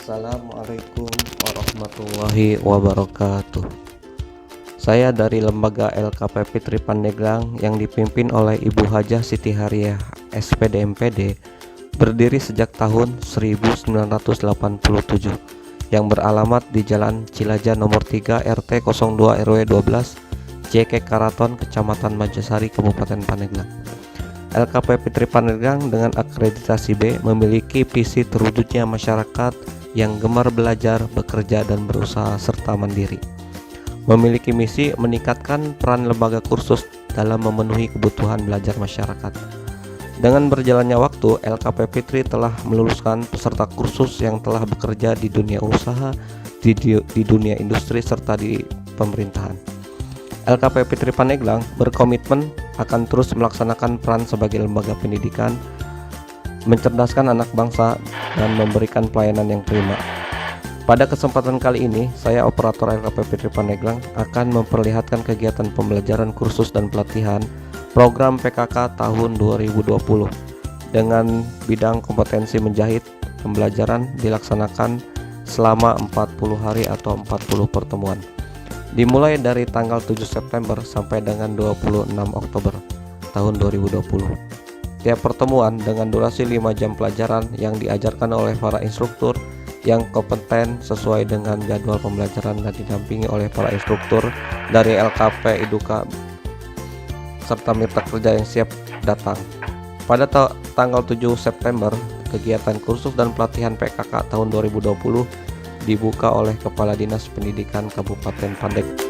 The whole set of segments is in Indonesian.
Assalamualaikum warahmatullahi wabarakatuh. Saya dari lembaga LKP Fitri Pandeglang yang dipimpin oleh Ibu Hajah Siti Hariah SPD MPD, berdiri sejak tahun 1987 yang beralamat di Jalan Cilaja nomor 3 RT 02 RW 12 JK Karaton, Kecamatan Majasari, Kabupaten Pandeglang. LKP Fitri Pandeglang dengan akreditasi B memiliki visi terwujudnya masyarakat yang gemar belajar, bekerja, dan berusaha serta mandiri. Memiliki misi meningkatkan peran lembaga kursus dalam memenuhi kebutuhan belajar masyarakat. Dengan berjalannya waktu, LKP Fitri telah meluluskan peserta kursus yang telah bekerja di dunia usaha, di dunia industri, serta di pemerintahan. LKP Fitri Pandeglang berkomitmen akan terus melaksanakan peran sebagai lembaga pendidikan, mencerdaskan anak bangsa, dan memberikan pelayanan yang prima. Pada kesempatan kali ini, saya operator LKP Fitri Pandeglang akan memperlihatkan kegiatan pembelajaran kursus dan pelatihan program PKK tahun 2020 dengan bidang kompetensi menjahit. Pembelajaran dilaksanakan selama 40 hari atau 40 pertemuan, dimulai dari tanggal 7 September sampai dengan 26 Oktober tahun 2020. Tiap pertemuan dengan durasi 5 jam pelajaran yang diajarkan oleh para instruktur yang kompeten sesuai dengan jadwal pembelajaran dan didampingi oleh para instruktur dari LKP Iduka serta mitra kerja yang siap datang. Pada tanggal 7 September, kegiatan kursus dan pelatihan PKK tahun 2020 dibuka oleh Kepala Dinas Pendidikan Kabupaten Pandeglang.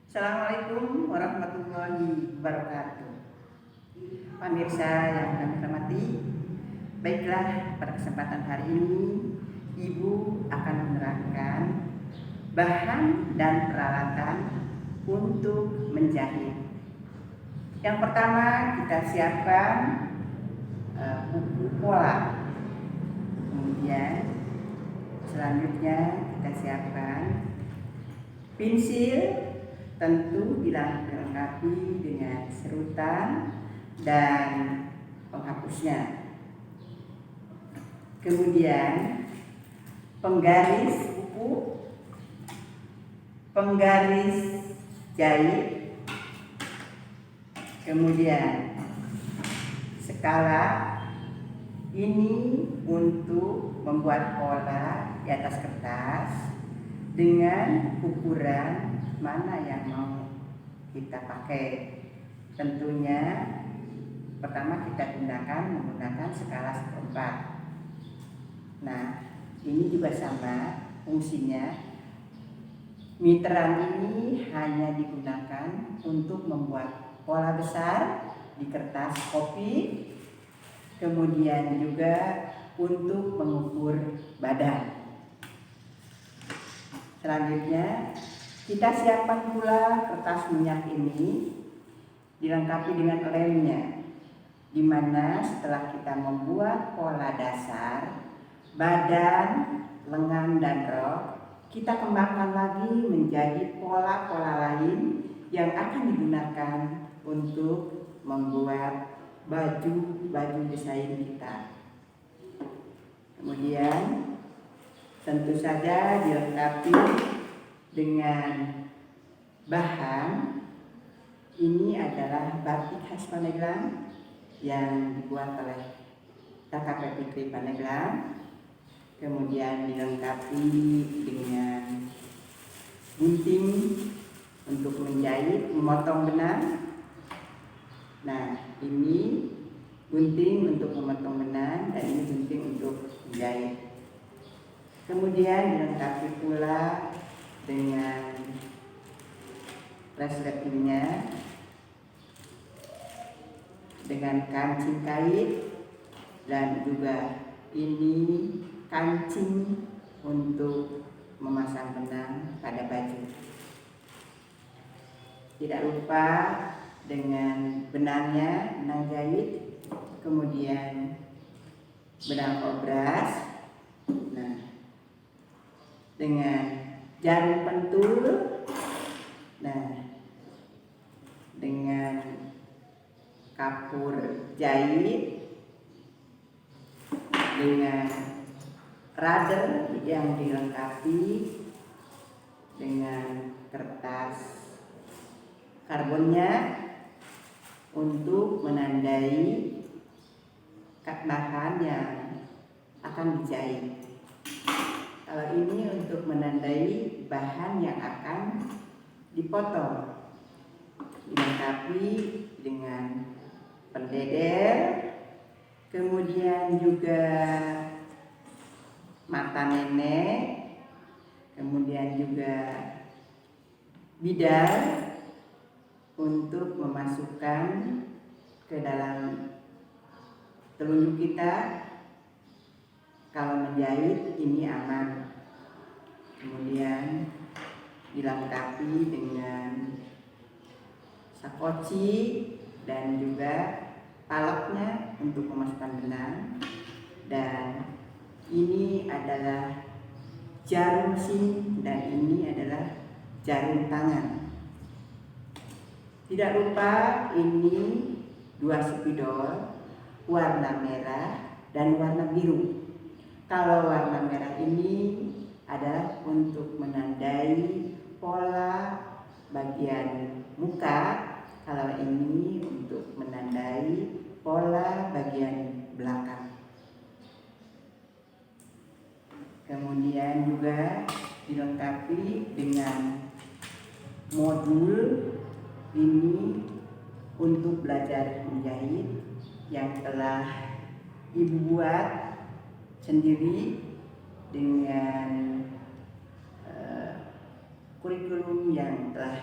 Assalamualaikum warahmatullahi wabarakatuh. Pemirsa yang kami hormati, baiklah, pada kesempatan hari ini Ibu akan menerangkan bahan dan peralatan untuk menjahit. Yang pertama, kita siapkan buku pola. Kemudian selanjutnya kita siapkan pensil, tentu dilengkapi dengan serutan dan penghapusnya. Kemudian penggaris buku, penggaris jahit, kemudian skala. Ini untuk membuat pola di atas kertas dengan ukuran mana yang mau kita pakai. Tentunya pertama kita menggunakan skala 1/4. Nah, ini juga sama fungsinya. Meteran ini hanya digunakan untuk membuat pola besar di kertas kopi, kemudian juga untuk mengukur badan. Selanjutnya kita siapkan pula kertas minyak ini dilengkapi dengan lemnya. di mana setelah kita membuat pola dasar, badan, lengan, dan rok, kita kembangkan lagi menjadi pola-pola lain yang akan digunakan untuk membuat baju desain kita. Kemudian tentu saja dilengkapi dengan bahan. Ini adalah batik khas Pandeglang yang dibuat oleh KKP Fitri Pandeglang. Kemudian dilengkapi dengan gunting untuk menjahit, memotong benang. Nah, ini gunting untuk memotong benang dan ini gunting untuk menjahit. Kemudian dilengkapi pula dengan resletingnya, dengan kancing kait, dan juga ini kancing untuk memasang benang pada baju. Tidak lupa dengan benangnya, benang jahit, kemudian benang obras, nah, dengan jarum pentul, nah, dengan kapur jahit, dengan rader yang dilengkapi dengan kertas karbonnya untuk menandai bahan yang akan dijahit. Kalau ini untuk menandai bahan yang akan dipotong, dilengkapi dengan pendeder, kemudian juga mata nenek, kemudian juga bidar untuk memasukkan ke dalam telunjuk kita. Kalau menjahit ini aman. Kemudian dilengkapi dengan sakoci dan juga palaknya untuk memasukkan benang, dan ini adalah jarum mesin dan ini adalah jarum tangan. Tidak lupa ini 2 spidol warna merah dan warna biru. Kalau warna merah ini adalah untuk menandai pola bagian muka, kalau ini untuk menandai pola bagian belakang. Kemudian juga dilengkapi dengan modul ini untuk belajar menjahit yang telah Ibu buat sendiri dengan kurikulum yang telah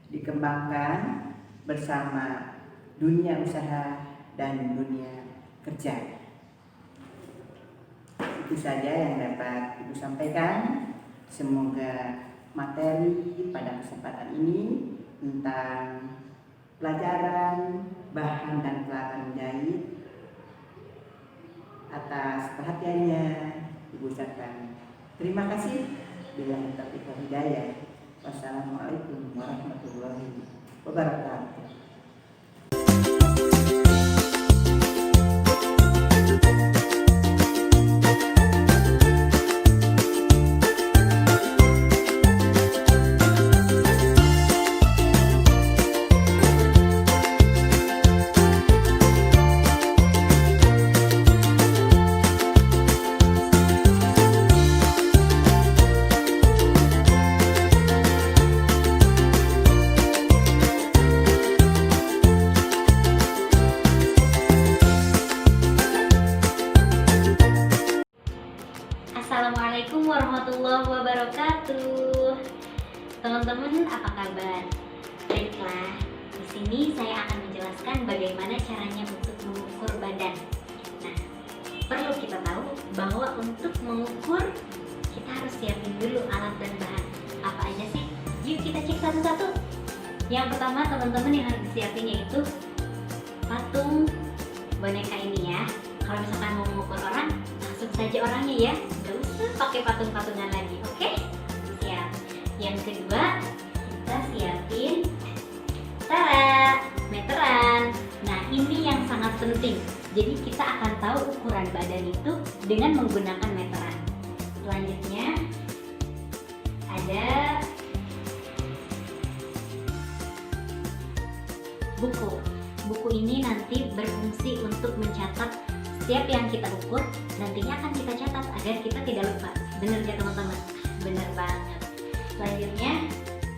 dikembangkan bersama dunia usaha dan dunia kerja. Itu saja yang dapat Ibu sampaikan. Semoga materi pada kesempatan ini tentang pelajaran bahan dan peralatan menjahit, atas perhatiannya Ibu ucapkan terima kasih. Billahi taufiq wal hidayah. Wassalamualaikum warahmatullahi wabarakatuh. Assalamualaikum warahmatullahi wabarakatuh. Teman-teman, apa kabar? Baiklah, di sini saya akan menjelaskan bagaimana caranya untuk mengukur badan. Nah, perlu kita tahu bahwa untuk mengukur kita harus siapin dulu alat dan bahan. Apa aja sih? Yuk kita cek satu-satu. Yang pertama, teman-teman, yang harus disiapin yaitu patung boneka ini ya. Kalau misalkan mau mengukur orang, langsung saja orangnya ya, nggak usah pakai patung-patungan lagi. Oke? Siap. Yang kedua, kita siapin meteran. Nah, ini yang sangat penting. Jadi kita akan tahu ukuran badan itu dengan menggunakan meteran. Selanjutnya ada buku. Buku ini nanti berfungsi untuk mencatat setiap yang kita ukur, nantinya akan kita catat agar kita tidak lupa. Bener gak teman-teman? Bener banget. Selanjutnya,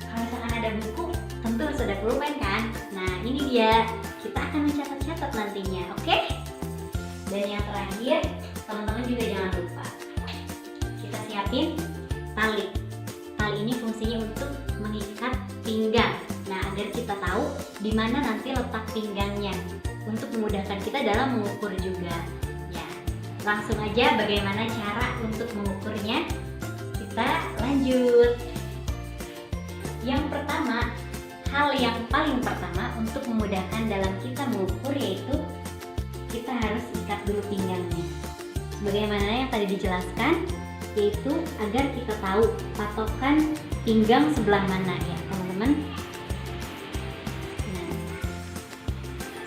kalau misalkan ada buku, tentu harus ada pulpen kan? Nah, ini dia. Kita akan mencatat-catat nantinya, oke? Dan yang terakhir, teman-teman juga jangan lupa, kita siapin tali. Tali ini fungsinya untuk mengikat pinggang. Nah, agar kita tahu di mana nanti letak pinggangnya untuk memudahkan kita dalam mengukur juga. Ya, langsung aja bagaimana cara untuk mengukurnya. Kita lanjut. Yang pertama, hal yang paling pertama untuk memudahkan dalam kita mengukur yaitu kita harus ikat dulu pinggangnya. Bagaimana yang tadi dijelaskan, yaitu agar kita tahu patokan pinggang sebelah mana ya teman-teman. Nah,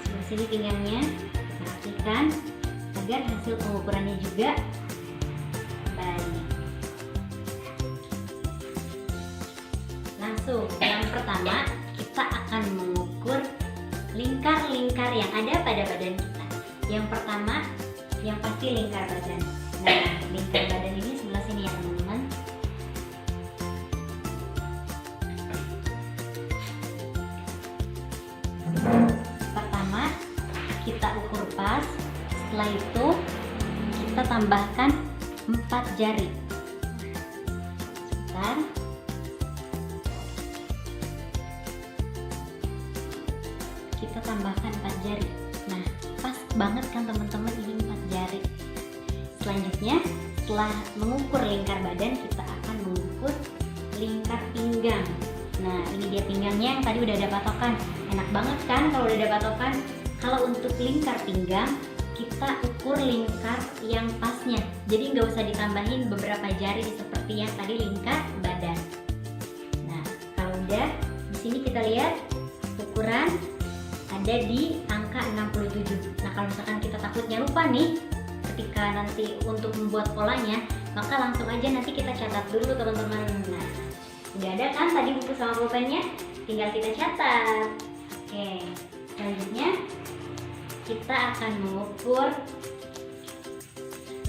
sebelah sini pinggangnya, perhatikan agar hasil pengukurannya juga baik. Langsung, yang pertama kita akan mengukur lingkar-lingkar yang ada pada badan kita. Yang pertama, yang pasti lingkar badan. Nah, lingkar badan ini sebelah sini ya teman-teman. Pertama, kita ukur pas. Setelah itu, kita tambahkan 4 jari. Sebentar. Kita tambahkan 4 jari. Nah, pas banget kan teman-teman, ini 4 jari. Selanjutnya, setelah mengukur lingkar badan, kita akan mengukur lingkar pinggang. Nah, ini dia pinggangnya yang tadi udah ada patokan. Enak banget kan kalau udah ada patokan. Kalau untuk lingkar pinggang, kita ukur lingkar yang pasnya. Jadi nggak usah ditambahin beberapa jari seperti yang tadi lingkar badan. Nah, kalau udah, di sini kita lihat ukuran ada di angka 67. Nah, kalau misalkan kita takutnya lupa nih ketika nanti untuk membuat polanya, maka langsung aja nanti kita catat dulu teman-teman. Nah, udah ada kan tadi buku sama pulpennya, tinggal kita catat. Oke, selanjutnya kita akan mengukur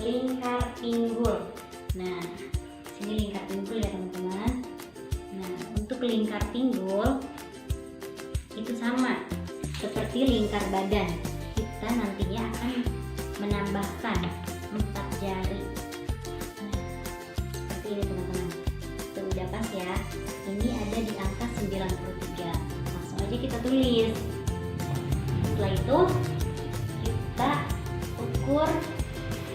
lingkar pinggul. Nah, sini lingkar pinggul ya teman-teman. Nah, untuk lingkar pinggul itu sama seperti lingkar badan, kita nantinya akan menambahkan 4 jari. Nah, seperti ini teman-teman. Itu udah pas ya. Ini ada di angka 93. Langsung aja kita tulis. Setelah itu kita ukur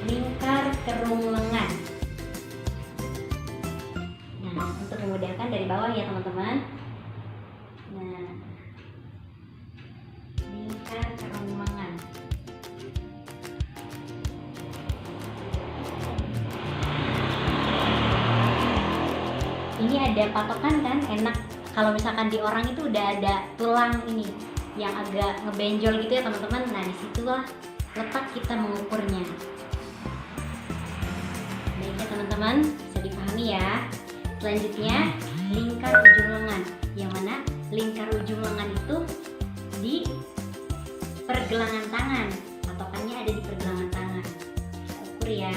lingkar kerung lengan. Nah, untuk memudahkan dari bawah ya teman-teman. Nah, lingkar kerung lengan. Ini ada patokan kan, enak. Kalau misalkan di orang itu udah ada tulang ini yang agak ngebenjol gitu ya teman-teman. Nah, disitulah letak kita mengukurnya. Baik ya teman-teman, bisa dipahami ya. Selanjutnya lingkar ujung lengan, yang mana lingkar ujung lengan itu di pergelangan tangan, patokannya ada di pergelangan tangan. Kita ukur ya.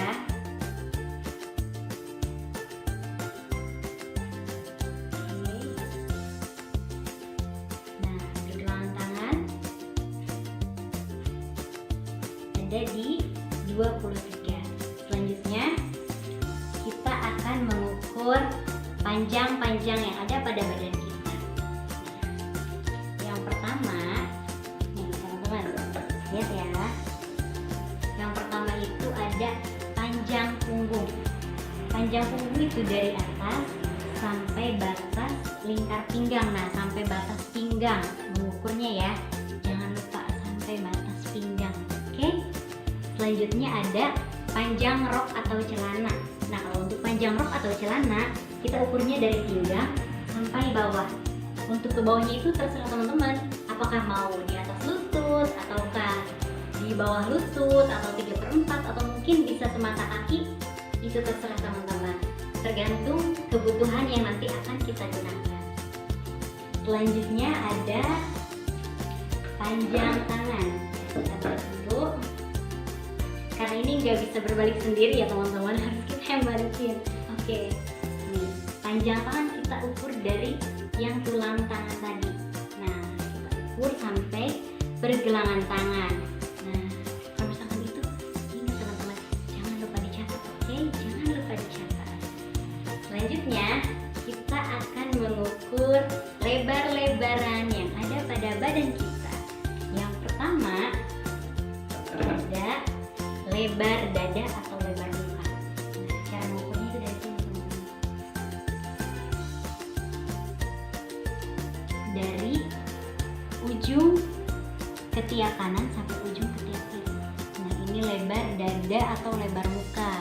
Ada di 23. Selanjutnya kita akan mengukur panjang-panjang yang ada pada badan kita. Yang pertama, nih teman-teman, lihat ya. Yang pertama itu ada panjang punggung. Panjang punggung itu dari atas sampai batas lingkar pinggang. Nah, sampai batas pinggang mengukurnya ya. Jangan lupa sampai batas pinggang. Oke? Selanjutnya ada panjang rok atau celana. Nah, kalau untuk panjang rok atau celana, kita ukurnya dari pinggang sampai bawah. Untuk ke bawahnya itu terserah teman-teman, apakah mau di atas lutut, ataukah di bawah lutut, atau 3/4, atau mungkin bisa semata kaki. Itu terserah teman-teman, tergantung kebutuhan yang nanti akan kita gunakan. Selanjutnya ada panjang tangan. Kita buat dulu, karena ini nggak bisa berbalik sendiri ya teman-teman, harus kita yang balikin. Oke, nih panjang tangan kita ukur dari yang tulang tangan tadi. Nah, kita ukur sampai pergelangan tangan. Nah, kalau misalkan itu, ingat teman-teman, jangan lupa dicatat, oke? Jangan lupa dicatat. Selanjutnya, kita akan mengukur lebar-lebaran yang ada pada badan kita. Yang pertama, ada lebar dada atau lebar muka. Nah, cara mengukurnya itu dari sini teman-teman. Dari ujung ketiak kanan sampai ujung ketiak kiri. Nah, ini lebar dada atau lebar muka.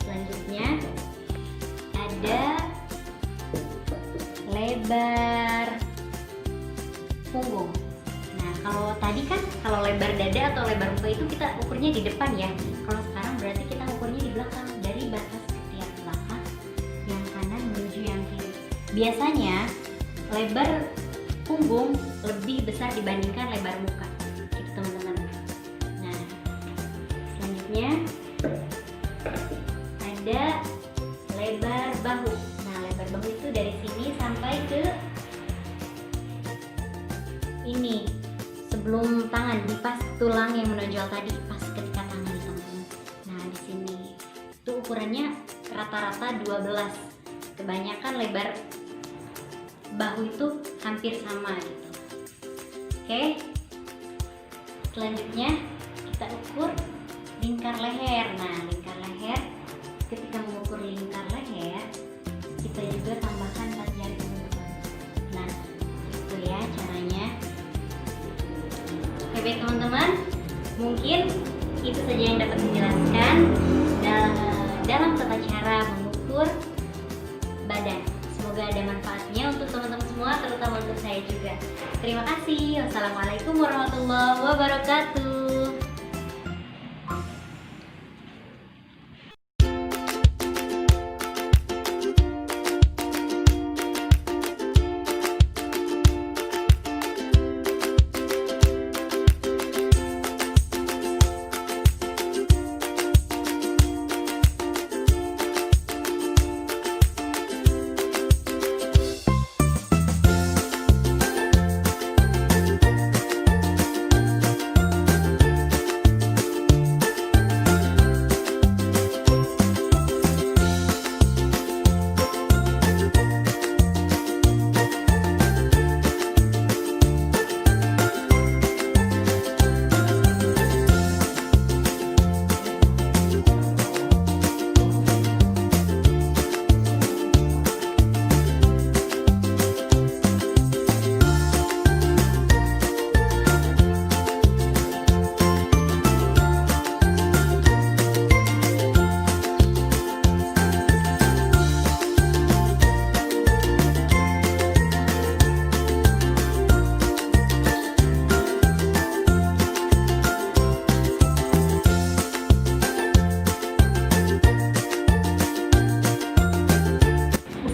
Selanjutnya ada lebar punggung. Nah, kalau tadi kan kalau lebar dada atau lebar muka itu kita ukurnya di depan ya. Kalau sekarang berarti kita ukurnya di belakang, dari batas ketiak belakang yang kanan menuju yang kiri. Biasanya lebar punggung lebih besar dibandingkan lebar muka, gitu teman-teman. Nah, selanjutnya ada lebar bahu. Nah, lebar bahu itu dari sini sampai ke ini, sebelum tangan, di pas tulang yang menonjol tadi, pas ketika tangan teman-teman. Nah, di sini itu ukurannya rata-rata 12. Kebanyakan lebar bahu itu hampir sama gitu. Oke, selanjutnya kita ukur lingkar leher. Nah, lingkar leher, ketika mengukur lingkar leher, kita juga tambahkan 4 jari teman-teman. Nah, itu ya caranya. Oke baik teman-teman, mungkin itu saja yang dapat dijelaskan dalam tata cara mengukur badan. Semoga ada manfaatnya untuk teman-teman semua, terutama untuk saya juga. Terima kasih. Wassalamualaikum warahmatullahi wabarakatuh.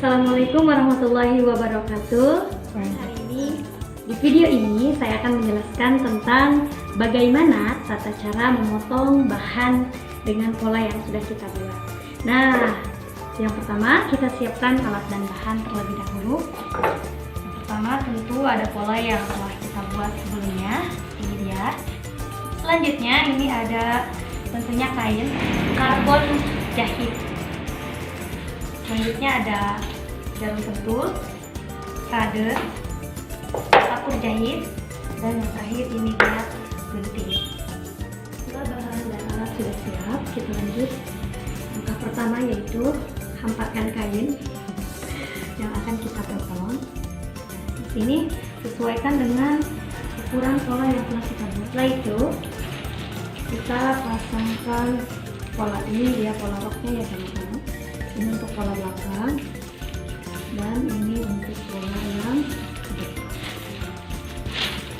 Assalamualaikum warahmatullahi wabarakatuh. Hari ini, di video ini saya akan menjelaskan tentang bagaimana tata cara memotong bahan dengan pola yang sudah kita buat. Nah, yang pertama kita siapkan alat dan bahan terlebih dahulu. Yang pertama tentu ada pola yang telah kita buat sebelumnya. Ini dia. Selanjutnya ini ada tentunya kain karbon jahit. Selanjutnya ada jarum pentul, kade, kapur jahit, dan yang terakhir ini dia gunting. Setelah bahan dan alat sudah siap, kita lanjut. Langkah pertama yaitu hampatkan kain yang akan kita potong. Di sini sesuaikan dengan ukuran pola yang telah kita buat. Setelah itu kita pasangkan pola ini, dia pola roknya ya teman-teman. Ini untuk pola belakang dan ini untuk pola yang depan.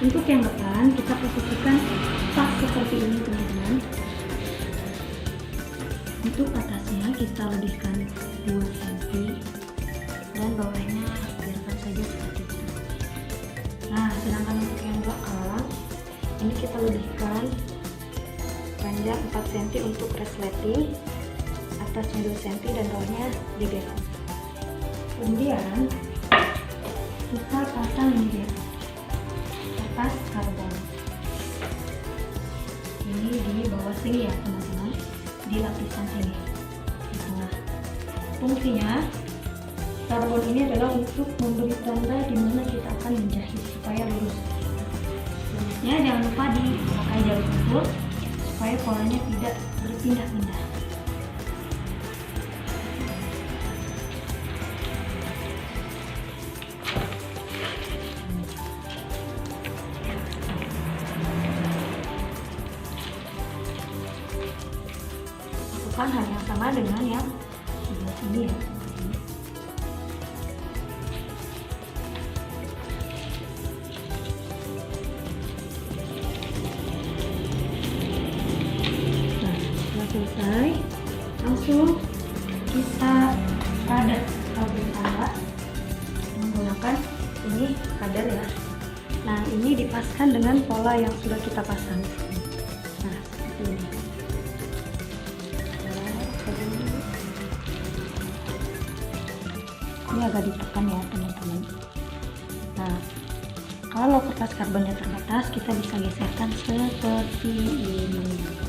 Untuk yang depan kita posisikan pas seperti ini teman-teman. Untuk atasnya kita lebihkan 2 cm dan bawahnya biarkan saja seperti itu. Nah, sedangkan untuk yang belakang ini kita lebihkan panjang 4 cm untuk resleting, atasnya 2 cm dan bawahnya dibeton. Kemudian kita pasang ini dia, kertas karbon. Ini di bawah sini ya teman-teman, di lapisan sini di tengah. Fungsinya karbon ini adalah untuk memberi tanda di mana kita akan menjahit supaya lurus. Lurusnya jangan lupa dipakai jalur ukur supaya polanya tidak berpindah-pindah. Lakukan hal yang sama dengan yang sebelah sini ya. Selesai, langsung kita kader kabel tanda menggunakan ini kader ya. Nah, ini dipaskan dengan pola yang sudah kita pasang. Nah, seperti ini. Ini agak ditekan ya teman-teman. Nah, kalau kertas karbonnya terbatas, kita bisa geserkan seperti ini.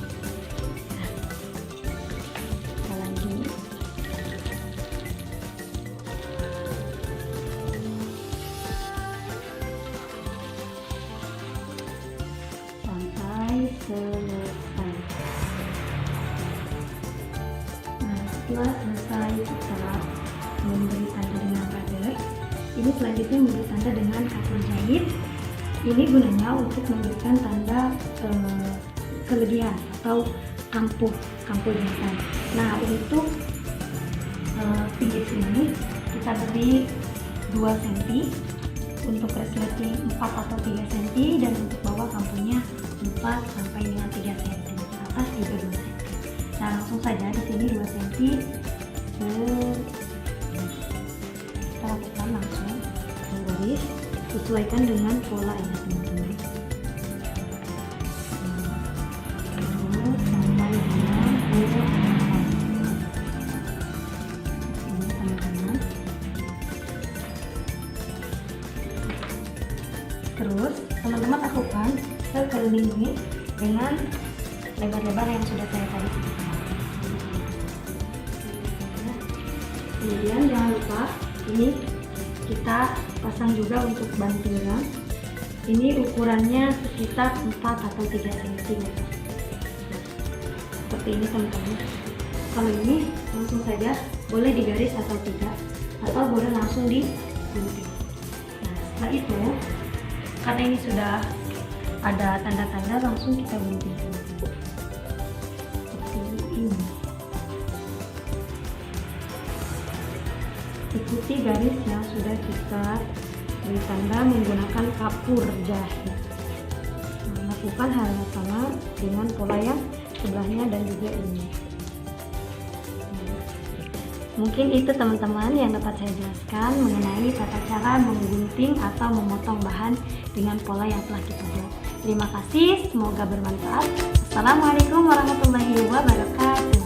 Selesai. Nah, setelah selesai kita memberi tanda dengan kader, ini selanjutnya memberi tanda dengan kapur jahit. Ini gunanya untuk memberikan tanda kelebihan atau kampuh jahitan. Nah, untuk pinggir sini kita beri 2 cm, untuk resleting 4 atau 3 cm, dan untuk bawah kampuhnya 4 sampai dengan 3 cm, atas juga 2 cm. Nah, langsung saja di sini 2 cm kita lakukan langsung menggaris, sesuaikan dengan pola ya teman-teman. Sampai dengan pola ini teman-teman. Terus teman-teman lakukan sekeliling ini dengan lebar-lebar yang sudah saya tadi sebutkan. Kemudian jangan lupa ini kita pasang juga untuk bantingan. Ini ukurannya sekitar 4 atau 3 cm. Seperti ini teman-teman. Kalau ini langsung saja boleh digaris atau tidak, atau boleh langsung digunting. Nah, setelah itu karena ini sudah ada tanda-tanda, langsung kita gunting seperti ini. Ikuti garis yang sudah kita beri tanda menggunakan kapur jahit. Nah, lakukan hal yang sama dengan pola yang sebelahnya dan juga ini. Mungkin itu teman-teman yang dapat saya jelaskan mengenai tata cara menggunting atau memotong bahan dengan pola yang telah kita buat. Terima kasih, semoga bermanfaat. Assalamualaikum warahmatullahi wabarakatuh.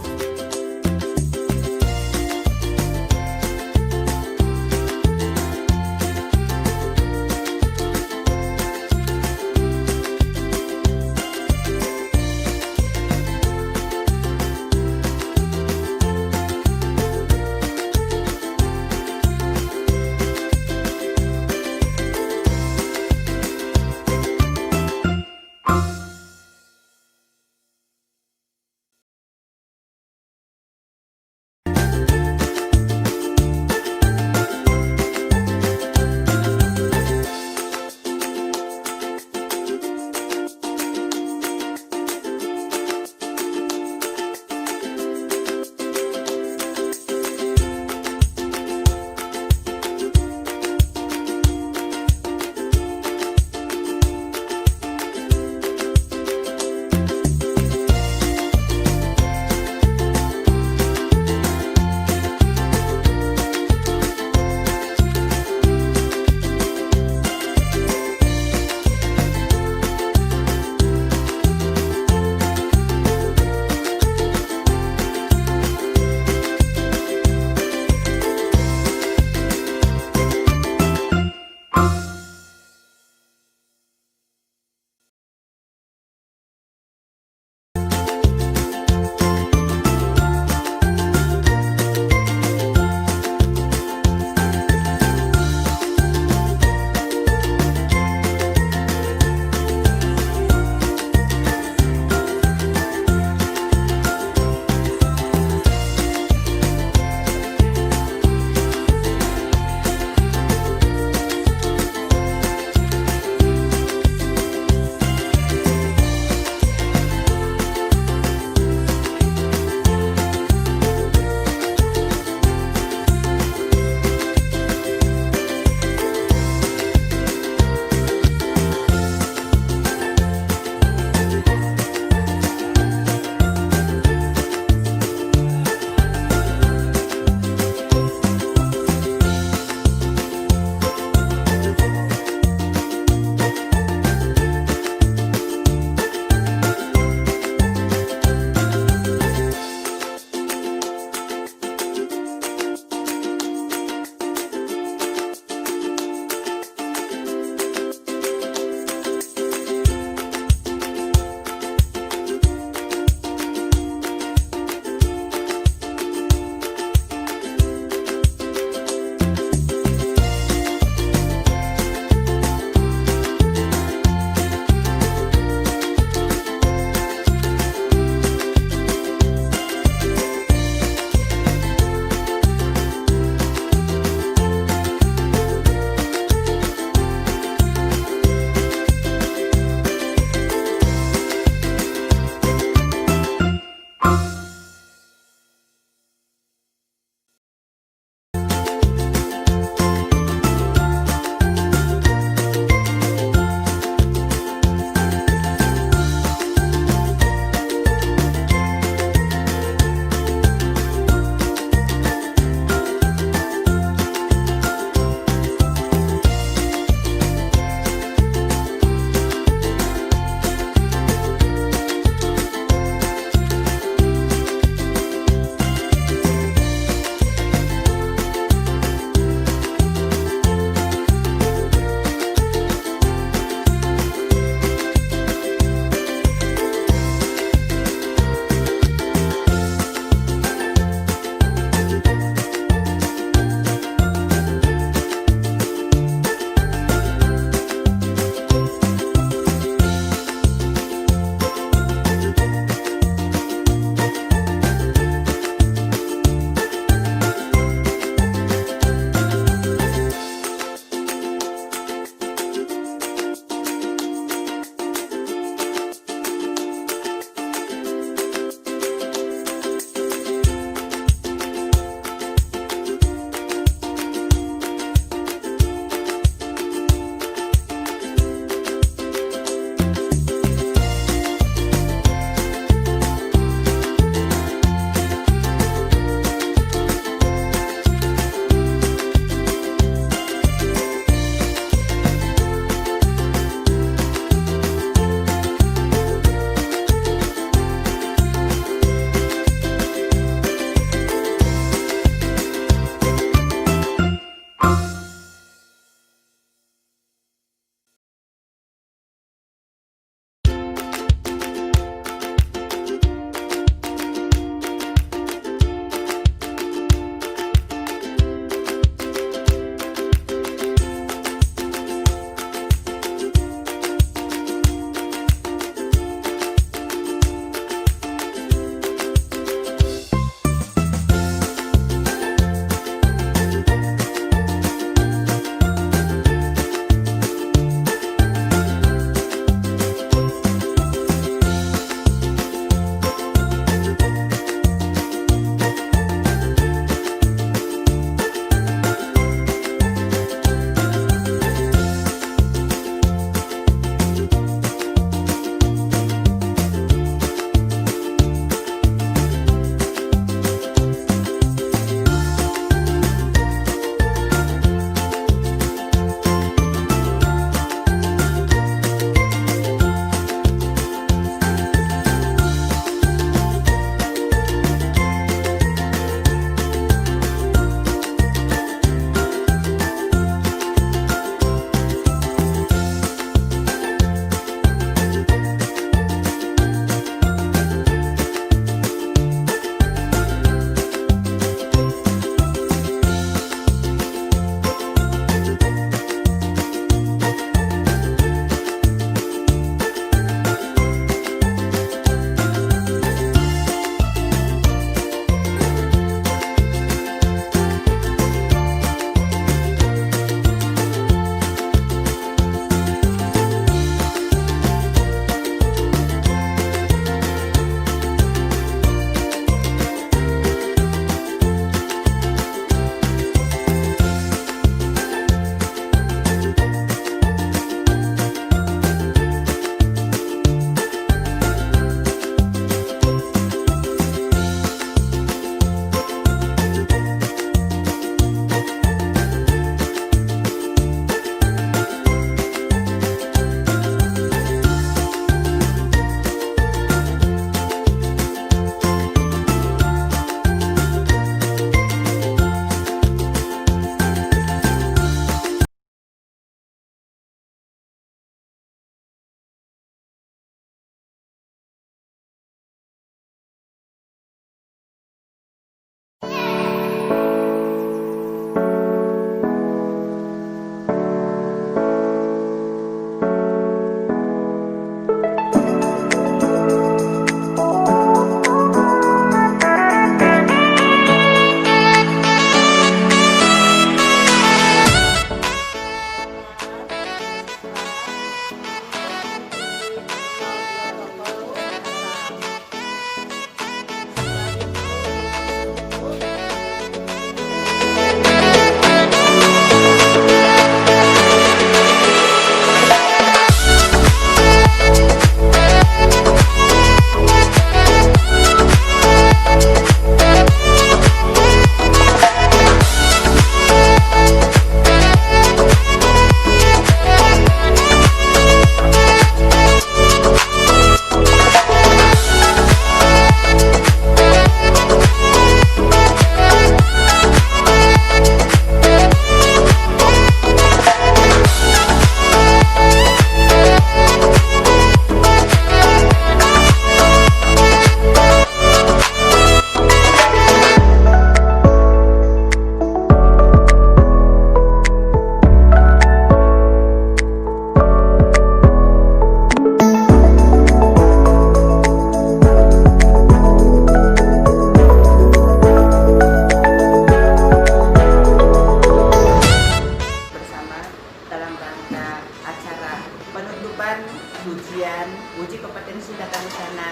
diwisudatan di sana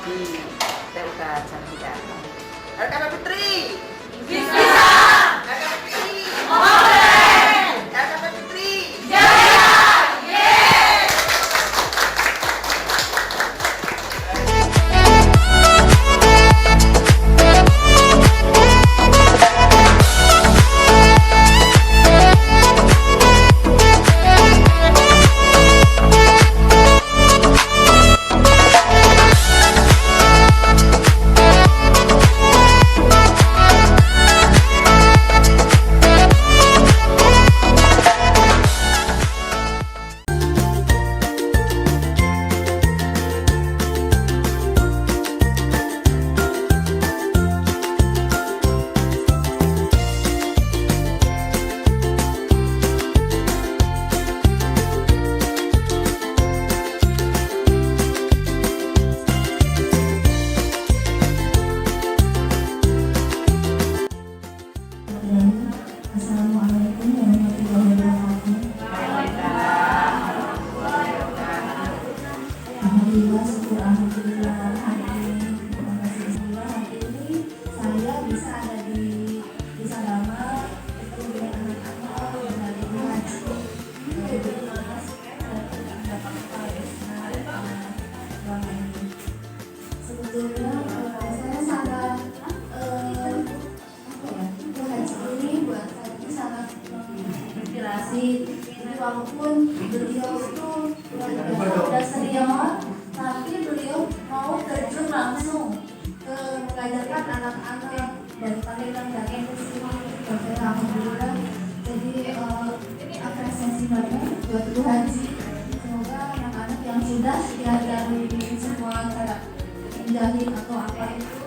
di TUK Cantika. LKP Putri bisa. LKP Putri boleh. LKP Putri jaya. Assalamualaikum warahmatullahi wabarakatuh. Alhamdulillah, syukur alhamdulillah hari ini. Terima kasih semua. Hari ini saya bisa ada di Salama, ketemu dengan anak-anak yang hari ini haji. Terima kasih dan dapat selama ini. Sebetulnya saya sangat haji ini buat saya itu sangat menginspirasi. Jadi walaupun beliau itu sudah senior, tapi beliau mau terjun langsung ke mengajarkan anak-anak dari Pandeglang dan Muslim. Alhamdulillah. Jadi ini apresiasi banyak buat Ibu Haji. Semoga anak-anak yang sudah diajari semua cara menjahit atau apa itu